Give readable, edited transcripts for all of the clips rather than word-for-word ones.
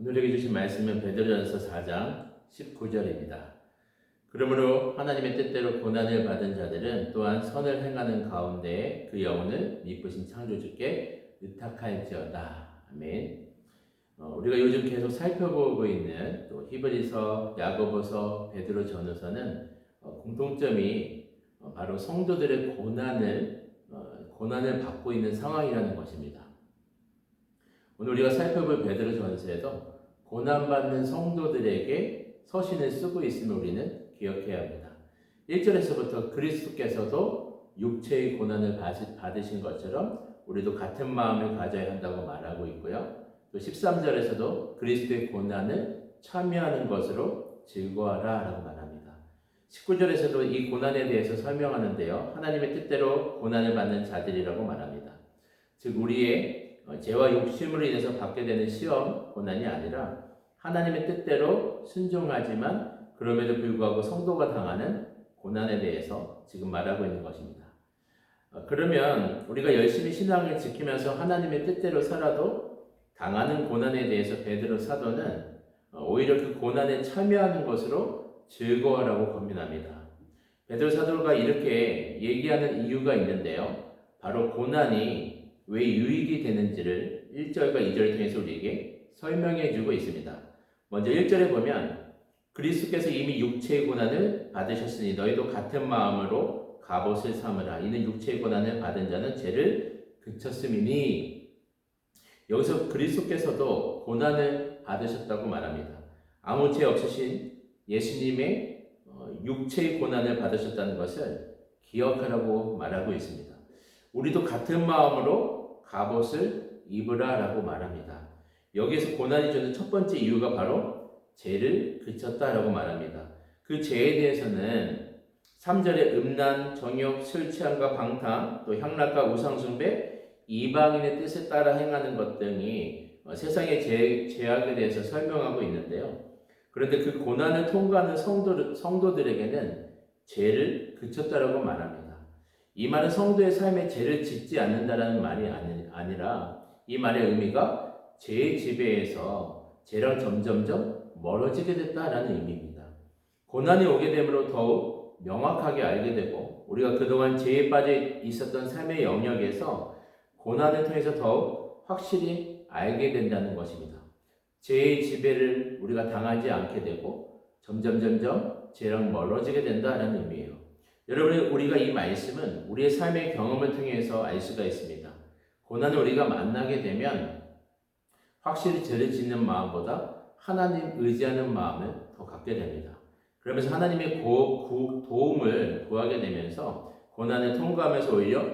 오늘에게 주신 말씀은 베드로전서 4장 19절입니다. 그러므로 하나님의 뜻대로 고난을 받은 자들은 또한 선을 행하는 가운데 그 영혼을 미쁘신 창조주께 의탁할지어다. 아멘. 우리가 요즘 계속 살펴보고 있는 또 히브리서, 야고보서, 베드로전서는 공통점이 바로 성도들의 고난을 받고 있는 상황이라는 것입니다. 오늘 우리가 살펴볼 베드로전서에도 고난받는 성도들에게 서신을 쓰고 있음을 우리는 기억해야 합니다. 1절에서부터 그리스도께서도 육체의 고난을 받으신 것처럼 우리도 같은 마음을 가져야 한다고 말하고 있고요. 또 13절에서도 그리스도의 고난을 참여하는 것으로 즐거워하라 라고 말합니다. 19절에서도 이 고난에 대해서 설명하는데요. 하나님의 뜻대로 고난을 받는 자들이라고 말합니다. 즉 우리의 죄와 욕심으로 인해서 받게 되는 시험, 고난이 아니라 하나님의 뜻대로 순종하지만 그럼에도 불구하고 성도가 당하는 고난에 대해서 지금 말하고 있는 것입니다. 그러면 우리가 열심히 신앙을 지키면서 하나님의 뜻대로 살아도 당하는 고난에 대해서 베드로 사도는 오히려 그 고난에 참여하는 것으로 즐거워라고 권면합니다. 베드로 사도가 이렇게 얘기하는 이유가 있는데요. 바로 고난이 왜 유익이 되는지를 1절과 2절을 통해서 우리에게 설명해 주고 있습니다. 먼저 1절에 보면 그리스도께서 이미 육체의 고난을 받으셨으니 너희도 같은 마음으로 갑옷을 삼으라. 이는 육체의 고난을 받은 자는 죄를 그쳤음이니. 여기서 그리스도께서도 고난을 받으셨다고 말합니다. 아무 죄 없으신 예수님의 육체의 고난을 받으셨다는 것을 기억하라고 말하고 있습니다. 우리도 같은 마음으로 갑옷을 입으라 라고 말합니다. 여기에서 고난이 주는 첫 번째 이유가 바로 죄를 그쳤다라고 말합니다. 그 죄에 대해서는 3절에 음란, 정욕, 술 취함과 방탕, 또 향락과 우상숭배, 이방인의 뜻에 따라 행하는 것 등이 세상의 죄악에 대해서 설명하고 있는데요. 그런데 그 고난을 통과하는 성도들에게는 죄를 그쳤다라고 말합니다. 이 말은 성도의 삶에 죄를 짓지 않는다라는 말이 아니라 이 말의 의미가 죄의 지배에서 죄랑 점점점 멀어지게 됐다라는 의미입니다. 고난이 오게 됨으로 더욱 명확하게 알게 되고 우리가 그동안 죄에 빠져 있었던 삶의 영역에서 고난을 통해서 더욱 확실히 알게 된다는 것입니다. 죄의 지배를 우리가 당하지 않게 되고 점점 죄랑 멀어지게 된다는 의미예요. 여러분, 우리가 이 말씀은 우리의 삶의 경험을 통해서 알 수가 있습니다. 고난을 우리가 만나게 되면 확실히 죄를 짓는 마음보다 하나님 의지하는 마음을 더 갖게 됩니다. 그러면서 하나님의 도움을 구하게 되면서 고난을 통과하면서 오히려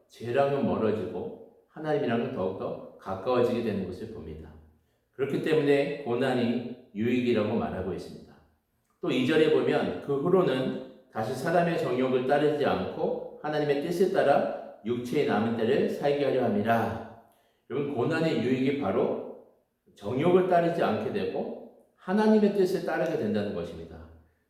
죄랑은 멀어지고 하나님이랑은 더욱더 가까워지게 되는 것을 봅니다. 그렇기 때문에 고난이 유익이라고 말하고 있습니다. 또 2절에 보면 그 후로는 다시 사람의 정욕을 따르지 않고 하나님의 뜻에 따라 육체의 남은 때를 살게 하려 함이라. 여러분, 고난의 유익이 바로 정욕을 따르지 않게 되고 하나님의 뜻에 따르게 된다는 것입니다.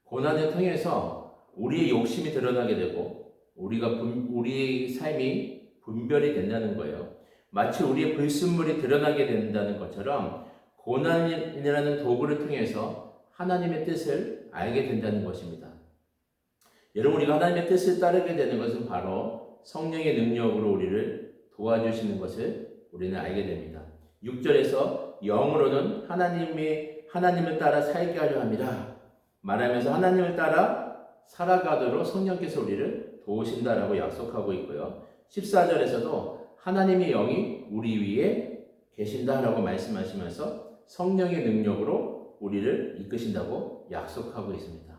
고난을 통해서 우리의 욕심이 드러나게 되고 우리의 삶이 분별이 된다는 거예요. 마치 우리의 불순물이 드러나게 된다는 것처럼 고난이라는 도구를 통해서 하나님의 뜻을 알게 된다는 것입니다. 여러분, 우리가 하나님의 뜻을 따르게 되는 것은 바로 성령의 능력으로 우리를 도와주시는 것을 우리는 알게 됩니다. 6절에서 영으로는 하나님을 따라 살게 하려 함이라 말하면서 하나님을 따라 살아가도록 성령께서 우리를 도우신다라고 약속하고 있고요. 14절에서도 하나님의 영이 우리 위에 계신다라고 말씀하시면서 성령의 능력으로 우리를 이끄신다고 약속하고 있습니다.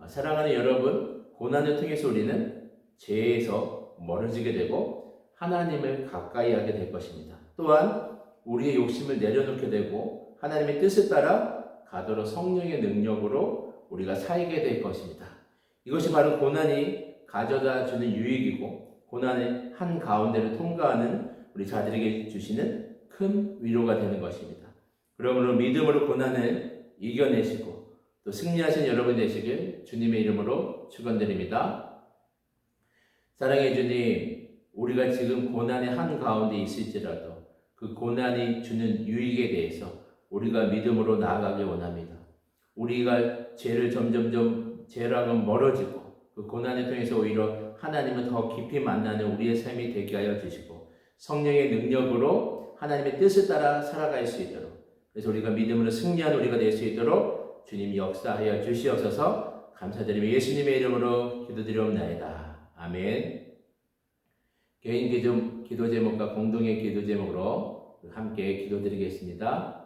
사랑하는 여러분, 고난을 통해서 우리는 죄에서 멀어지게 되고 하나님을 가까이 하게 될 것입니다. 또한 우리의 욕심을 내려놓게 되고 하나님의 뜻을 따라 가도록 성령의 능력으로 우리가 살게 될 것입니다. 이것이 바로 고난이 가져다 주는 유익이고 고난의 한가운데를 통과하는 우리 자들에게 주시는 큰 위로가 되는 것입니다. 그러므로 믿음으로 고난을 이겨내시고 또 승리하신 여러분 되시길 주님의 이름으로 축원드립니다. 사랑해 주님, 우리가 지금 고난의 한가운데 있을지라도 그 고난이 주는 유익에 대해서 우리가 믿음으로 나아가길 원합니다. 우리가 죄랑은 멀어지고 그 고난을 통해서 오히려 하나님을 더 깊이 만나는 우리의 삶이 되게 하여 주시고 성령의 능력으로 하나님의 뜻을 따라 살아갈 수 있도록, 그래서 우리가 믿음으로 승리한 우리가 될 수 있도록 주님이 역사하여 주시옵소서. 감사드리며 예수님의 이름으로 기도드리옵나이다. 아멘. 개인 기도 제목과 공동의 기도 제목으로 함께 기도드리겠습니다.